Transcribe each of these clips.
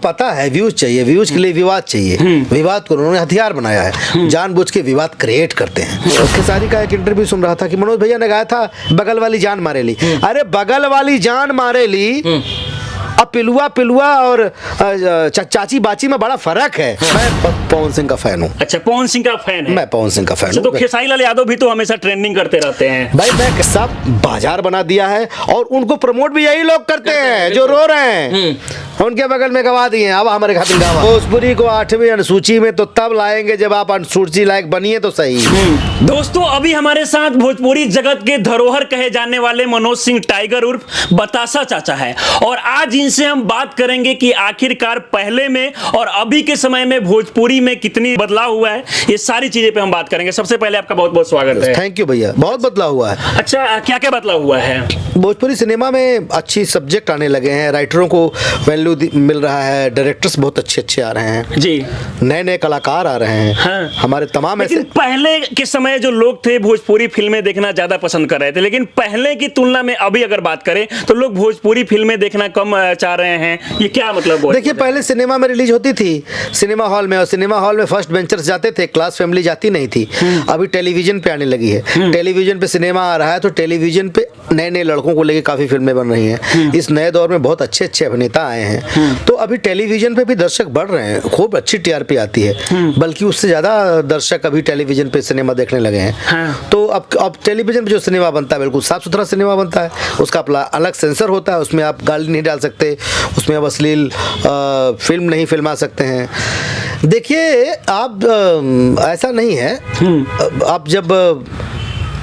पता है व्यूज चाहिए, व्यूज के लिए विवाद चाहिए, विवाद को उन्होंने हथियार बनाया है, जानबूझ के विवाद क्रिएट करते हैं। उसके सारी का एक इंटरव्यू सुन रहा था कि मनोज भैया ने गाया था बगल वाली जान मारे ली। अरे बगल वाली जान मारे ली, अब पिलुआ पिलुआ और चाची बाची में बड़ा फर्क है। मैं पवन सिंह का फैन हूँ। अच्छा, पवन सिंह का फैन है। मैं पवन सिंह का फैन हूँ। तो खेसारी लाल यादव भी तो हमेशा ट्रेंडिंग करते रहते हैं भाई। मैं सब बाजार बना दिया है और उनको प्रमोट भी यही लोग करते हैं जो रो रहे हैं, उनके बगल में गवा दिए। अब हमारे खातिर गवा भोजपुरी को 8वीं अनुसूची में तो तब लाएंगे जब आप अनुसूची लायक बनिए तो सही। दोस्तों, अभी हमारे साथ भोजपुरी जगत के धरोहर कहे जाने वाले मनोज सिंह टाइगर उर्फ बतासा चाचा है, और आज इनसे हम बात करेंगे कि आखिरकार पहले में और अभी के समय में भोजपुरी में कितनी बदलाव हुआ है। ये सारी चीजें पे हम बात करेंगे। सबसे पहले आपका बहुत बहुत स्वागत है। थैंक यू भैया। बहुत बदलाव हुआ है। अच्छा, क्या क्या बदलाव हुआ है? भोजपुरी सिनेमा में अच्छी सब्जेक्ट आने लगे हैं, राइटरों को वैल्यू मिल रहा है, डायरेक्टर्स बहुत अच्छे अच्छे आ रहे हैं जी, नए नए कलाकार आ रहे हैं। हाँ। हमारे तमाम ऐसे पहले के समय जो लोग थे भोजपुरी फिल्में देखना ज्यादा पसंद कर रहे थे, लेकिन पहले की तुलना में अभी अगर बात करें तो लोग भोजपुरी फिल्में देखना कम चाह रहे हैं। ये क्या मतलब? देखिए, पहले सिनेमा में रिलीज होती थी सिनेमा हॉल में, और सिनेमा हॉल में फर्स्ट बेंचर्स जाते थे, क्लास फैमिली जाती नहीं थी। अभी टेलीविजन पे आने लगी है, टेलीविजन पे सिनेमा आ रहा है, तो टेलीविजन पे नए नए लड़कों को लेके काफी फिल्में बन रही हैं। इस नए दौर में बहुत अच्छे अच्छे अभिनेता आए हैं, तो अभी टेलीविजन पे भी दर्शक बढ़ रहे हैं, खूब अच्छी टीआरपी आती है, बल्कि उससे ज्यादा दर्शक अभी टेलीविजन पे सिनेमा देखने लगे हैं। तो अब टेलीविजन पे जो सिनेमा बनता है बिल्कुल साफ सुथरा सिनेमा बनता है, उसका अपना अलग सेंसर होता है, उसमें आप गाली नहीं डाल सकते, उसमें आप अश्लील फिल्म नहीं फिल्मा सकते हैं। देखिए, आप ऐसा नहीं है, आप जब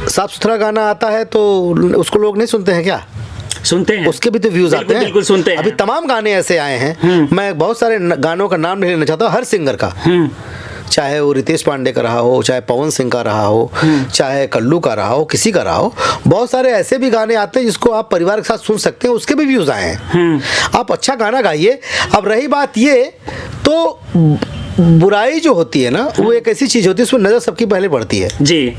साफ सुथरा गाना आता है तो उसको लोग नहीं सुनते हैं क्या? सुनते हैं, उसके भी तो व्यूज आते हैं। बिल्कुल सुनते हैं। अभी तमाम गाने ऐसे आए हैं, मैं बहुत सारे गानों का नाम नहीं लेना चाहता, हर सिंगर का, चाहे वो रितेश पांडे का रहा हो, चाहे पवन सिंह का रहा हो, चाहे कल्लू का रहा हो, किसी का रहा हो, बहुत सारे ऐसे भी गाने आते हैं जिसको आप परिवार के साथ सुन सकते हैं, उसके भी व्यूज आए हैं। आप अच्छा गाना गाइए। अब रही बात ये, तो बुराई जो होती है ना, वो एक ऐसी चीज होती है, उसमें नजर सबकी पहले पड़ती है जी।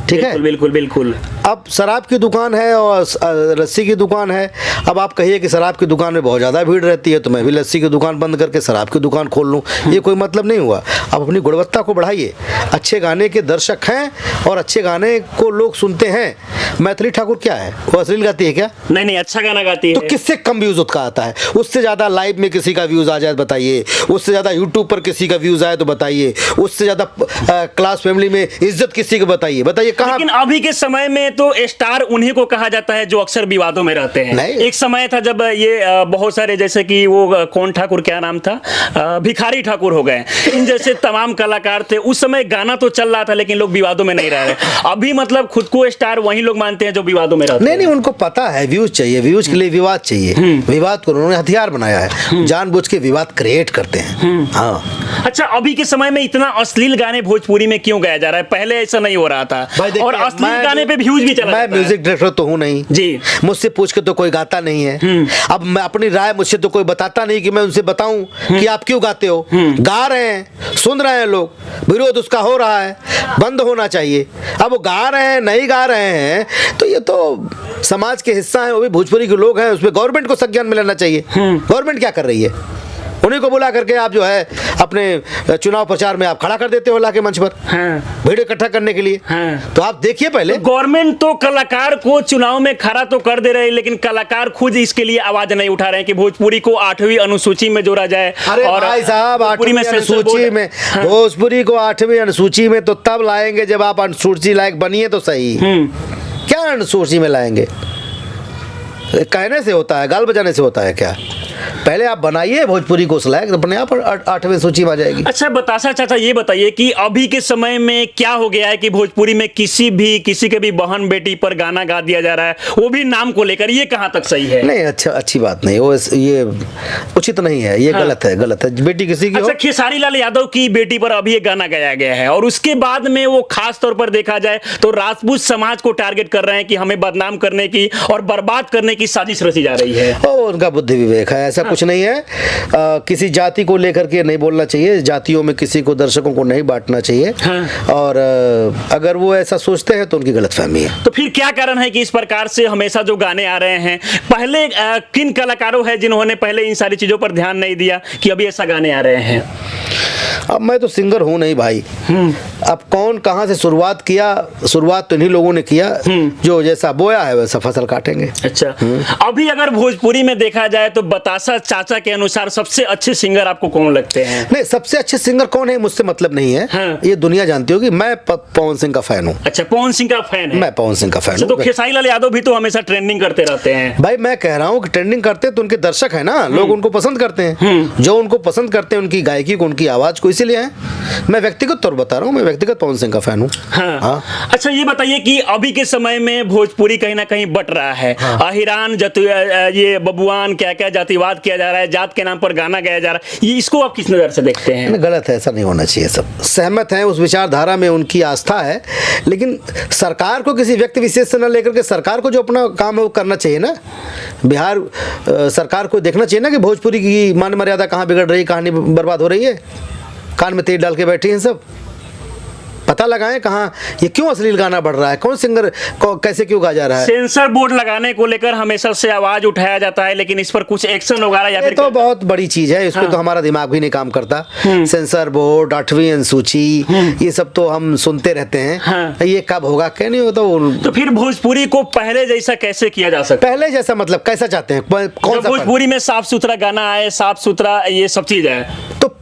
ठीक है, बिल्कुल बिल्कुल। अब शराब की दुकान है और लस्सी की दुकान है। अब आप कहिए कि शराब की दुकान में बहुत ज़्यादा भीड़ रहती है, तो मैं भी लस्सी की दुकान बंद करके शराब की दुकान खोल लूँ, ये कोई मतलब नहीं हुआ। अब अपनी गुणवत्ता को बढ़ाइए। अच्छे गाने के दर्शक हैं और अच्छे गाने को लोग सुनते हैं। मैथिली ठाकुर क्या है, वो अश्लील गाती है क्या? नहीं, अच्छा गाना गाती है। तो किससे कम व्यूज उसका आता है? उससे ज़्यादा लाइव में किसी का व्यूज आ जाए बताइए, उससे ज़्यादा यूट्यूब पर किसी का व्यूज आए तो बताइए, उससे ज़्यादा क्लास फैमिली में इज्जत किसी को बताइए कहाँ? लेकिन अभी के समय में तो स्टार उन्हीं को कहा जाता है जो अक्सर विवादों में रहते हैं। एक समय था जब ये बहुत सारे, जैसे कि वो कौन ठाकुर, क्या नाम था, भिखारी ठाकुर हो गए, इन जैसे तमाम कलाकार थे। उस समय गाना तो चल रहा था लेकिन लोग विवादों में नहीं रह रहे। अभी मतलब खुद को स्टार वही लोग मानते हैं जो विवादों में रहते हैं। नहीं, उनको पता है व्यूज चाहिए, व्यूज के लिए विवाद चाहिए, विवाद को उन्होंने हथियार बनाया है, जानबूझ के विवाद क्रिएट करते हैं। हाँ। अच्छा, अभी के समय में इतना अश्लील गाने भोजपुरी में क्यों गाया जा रहा है? पहले ऐसा नहीं हो रहा था, और अश्लील गाने पे व्यूज भी चला। मैं म्यूजिक डायरेक्टर तो हूँ नहीं जी, मुझसे पूछ के तो कोई गाता नहीं है। अब मैं अपनी राय, मुझसे तो कोई बताता नहीं कि मैं उनसे बताऊं कि आप क्यों गाते हो। गा रहे हैं, सुन रहे हैं लोग, विरोध उसका हो रहा है, बंद होना चाहिए। अब वो गा रहे हैं, नहीं गा रहे हैं, तो ये तो समाज के हिस्सा है, वो भी भोजपुरी के लोग हैं, उसमें गवर्नमेंट को संज्ञान में लेना चाहिए। गवर्नमेंट क्या कर रही है? उन्हीं को बुला करके आप जो है अपने चुनाव प्रचार में आप खड़ा कर देते हो लाके मंच पर, भीड़ इकट्ठा करने के लिए। तो आप देखिए पहले, गवर्नमेंट तो कलाकार को चुनाव में खड़ा तो कर दे रहे हैं, लेकिन कलाकार खुद इसके लिए आवाज नहीं उठा रहे हैं कि भोजपुरी को 8वीं अनुसूची में जोड़ा जाए। अरे और भाई साहब, 8वीं अनुसूची में, भोजपुरी को 8वीं अनुसूची में तो तब लाएंगे जब आप अनुसूची लायक बनिए तो सही। क्या अनुसूची में लाएंगे? कहने से होता है, गाल बजाने से होता है क्या? पहले आप बनाइए भोजपुरी को लायक, तो अपने आप 8वीं सूची में आ जाएगी। अच्छा, बतासा चाचा, ये बताइए कि अभी के समय में क्या हो गया है कि भोजपुरी में किसी के भी बहन बेटी पर गाना गा दिया जा रहा है, वो भी नाम को लेकर। ये कहाँ तक सही है? नहीं, अच्छा, अच्छी बात नहीं, वो ये उचित नहीं है, ये गलत है, गलत है। बेटी किसी की अच्छा, खेसारी लाल यादव की बेटी पर अभी एक गाना गाया गया है, और उसके बाद में वो खास तौर पर देखा जाए तो राजपूत समाज को टारगेट कर रहे हैं कि हमें बदनाम करने की और बर्बाद करने की साजिश रची जा रही है। उनका बुद्धि विवेक है, ऐसा कुछ नहीं है। किसी जाति को लेकर के नहीं बोलना चाहिए, जातियों में किसी को, दर्शकों को नहीं बांटना चाहिए। हाँ। और अगर वो ऐसा सोचते हैं तो उनकी गलतफहमी है। तो फिर क्या कारण है कि इस प्रकार से हमेशा जो गाने आ रहे हैं, पहले किन कलाकारों हैं जिन्होंने पहले इन सारी चीजों पर ध्यान नहीं दिया कि अभी ऐसा गाने आ रहे हैं? अब मैं तो सिंगर हूं नहीं भाई। अब कौन कहां से शुरुआत किया, शुरुआत तो इन्हीं लोगों ने किया। जो जैसा बोया है वैसा फसल काटेंगे। अच्छा, अभी अगर भोजपुरी में देखा जाए तो बतासा चाचा के अनुसार सबसे अच्छे सिंगर आपको कौन लगते हैं? नहीं, सबसे अच्छे सिंगर कौन है मुझसे मतलब नहीं है। हाँ। ये दुनिया जानती होगी, मैं पवन सिंह का फैन हूँ। अच्छा, पवन सिंह का फैन है? मैं पवन सिंह का फैन तो हूँ। खेसारी लाल यादव भी तो हमेशा ट्रेंडिंग करते रहते हैं। भाई मैं कह रहा हूँ कि ट्रेंडिंग करते तो उनके दर्शक है ना, लोग उनको पसंद करते हैं। जो उनको पसंद करते हैं उनकी गायकी को, उनकी आवाज को, इसीलिए है। मैं व्यक्तिगत तौर बता रहा हूँ, मैं व्यक्तिगत पवन सिंह का फैन हूँ। हाँ। अच्छा, ये बताइए कि अभी के समय में भोजपुरी कहीं ना कहीं बट रहा है। अहिरान ये बबुआन क्या क्या जातिवाद किया जा रहा है, जात के नाम पर गाना गाया जा रहा है, ये इसको आप किस नजर से देखते हैं? गलत है, ऐसा नहीं होना चाहिए। सब सहमत हैं उस विचारधारा में, उनकी आस्था है, लेकिन सरकार को किसी व्यक्ति विशेष से न लेकर के सरकार को जो अपना काम है वो करना चाहिए ना। बिहार सरकार को देखना चाहिए ना कि भोजपुरी की मान मर्यादा कहाँ बिगड़ रही है, कहानी बर्बाद हो रही है। कान में तेल डाल के बैठे हैं सब, पता लगाएं कहाँ ये क्यों अश्लील गाना बढ़ रहा है, कौन सिंगर कैसे क्यों गा जा रहा है। सेंसर बोर्ड लगाने को लेकर हमेशा से आवाज उठाया जाता है, लेकिन इस पर कुछ एक्शन वगैरह या फिर तो बहुत बड़ी चीज है, इस पे तो हमारा दिमाग भी नहीं काम करता। सेंसर बोर्ड, 8वीं अनुसूची, ये सब तो हम सुनते रहते हैं। ये कब होगा क्या नहीं होता। तो फिर भोजपुरी को पहले जैसा कैसे किया जा सकता है? पहले जैसा मतलब कैसा चाहते हैं, कौन सा भोजपुरी में साफ सुथरा गाना आए, साफ सुथरा ये सब चीज है, तो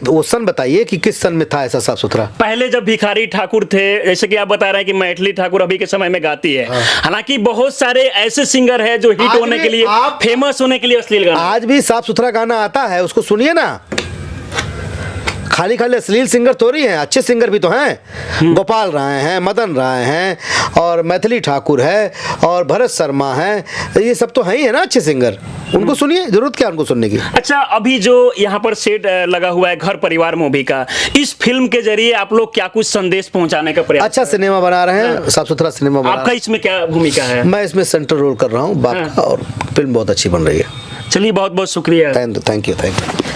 वो सन बताइए कि किस सन में था ऐसा साफ सुथरा? पहले जब भिखारी ठाकुर थे, जैसे कि आप बता रहे हैं कि मैथिली ठाकुर अभी के समय में गाती है। हालांकि बहुत सारे ऐसे सिंगर हैं जो हिट होने के लिए, फेमस होने के लिए अश्लील गाना, आज भी साफ सुथरा गाना आता है, उसको सुनिए ना। खाली खाली अश्लील सिंगर थोड़ी हैं, अच्छे सिंगर भी तो हैं। गोपाल राय हैं, मदन राय हैं, और मैथिली ठाकुर है, और भरत शर्मा हैं, ये सब तो है ही है ना अच्छे सिंगर। उनको सुनिए, जरूरत क्या उनको सुनने की। अच्छा, अभी जो यहाँ पर सेट लगा हुआ है घर परिवार मूवी का, इस फिल्म के जरिए आप लोग क्या कुछ संदेश पहुंचाने का प्रयास? अच्छा सिनेमा बना रहे हैं, साफ सुथरा सिनेमा बना। आपका इसमें क्या भूमिका है? मैं इसमें सेंटर रोल कर रहा हूँ बाप का, और फिल्म बहुत अच्छी बन रही है। चलिए, बहुत बहुत शुक्रिया। Thank you.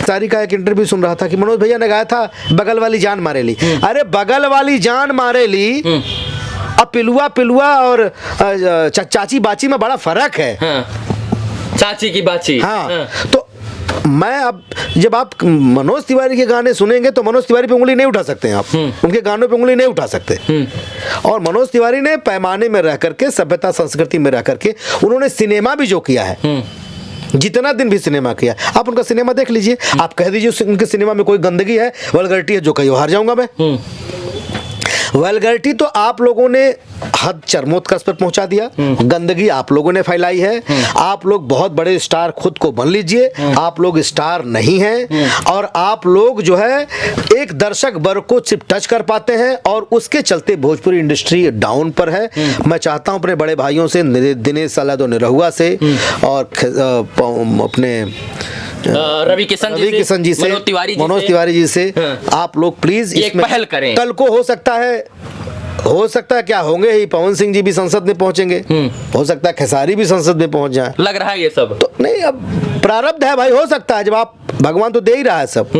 सारी का एक इंटरव्यू सुन रहा था कि मनोज भैया ने गाया था बगल वाली जान मारे ली। अरे बगल वाली जान मारे ली, अब पिलुआ और चाची बाची में बड़ा फर्क है। चाची की बाची। हाँ। तो मैं अब जब आप मनोज तिवारी के गाने सुनेंगे तो मनोज तिवारी पे उंगली नहीं उठा सकते हैं आप, उनके गानों पे उंगली नहीं उठा सकते। और मनोज तिवारी ने पैमाने में रह करके, सभ्यता संस्कृति में रह करके, उन्होंने सिनेमा भी जो किया है, जितना दिन भी सिनेमा किया, आप उनका सिनेमा देख लीजिए। आप कह दीजिए उनके सिनेमा में कोई गंदगी है, वल्गैरिटी है, जो कहीं हार जाऊंगा मैं। वल्गैरिटी तो आप लोगों ने हद चरमोत्कर्ष पर पहुंचा दिया, गंदगी आप लोगों ने फैलाई है। आप लोग बहुत बड़े स्टार खुद को बन लीजिए, आप लोग स्टार नहीं हैं, और आप लोग जो है एक दर्शक वर्ग को सिर्फ टच कर पाते हैं, और उसके चलते भोजपुरी इंडस्ट्री डाउन पर है। मैं चाहता हूं अपने बड़े भाइयों से, दिनेश सालादो निरहुआ से, और अपने रवि किशन जी से, मनोज तिवारी जी से, आप लोग प्लीज इसमें पहल करें। कल को हो सकता है क्या होंगे ही, पवन सिंह जी भी संसद में पहुंचेंगे, हो सकता है खेसारी भी संसद में पहुंच जाए, लग रहा है ये सब। तो नहीं, अब प्रारब्ध है भाई, हो सकता है। जब आप भगवान तो दे ही रहा है, सब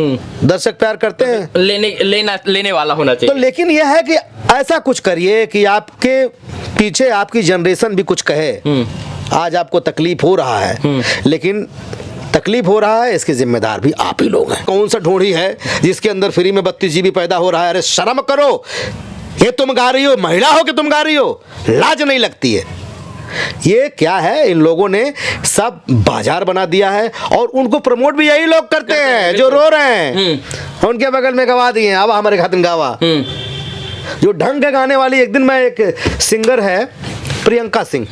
दर्शक प्यार करते हैं, लेने वाला होना चाहिए। तो लेकिन यह है कि ऐसा कुछ करिए कि आपके पीछे आपकी जनरेशन भी कुछ कहे। आज आपको तकलीफ हो रहा है, लेकिन तकलीफ हो रहा है, इसके जिम्मेदार भी आप ही लोग हैं। कौन सा ढोढ़ी है जिसके अंदर फ्री में 32 GB पैदा हो रहा है? अरे शर्म करो, ये तुम गा रही हो, महिला हो कि तुम गा रही हो, लाज नहीं लगती है? ये क्या है? इन लोगों ने सब बाजार बना दिया है, और उनको प्रमोट भी यही लोग करते हैं जो रो रहे हैं। उनके बगल में गवा दिए, अब हमारे खातिर गावा, जो ढंग के गाने वाली। एक दिन मैं, एक सिंगर है प्रियंका सिंह,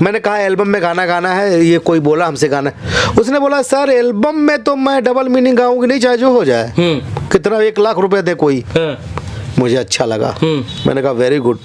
मैंने कहा एल्बम में गाना गाना है, ये कोई बोला हमसे गाना, उसने बोला सर एल्बम में तो मैं डबल मीनिंग गाऊंगी नहीं, चाहे जो हो जाए, कितना 1 लाख रुपए दे कोई। मुझे अच्छा लगा, मैंने कहा वेरी गुड।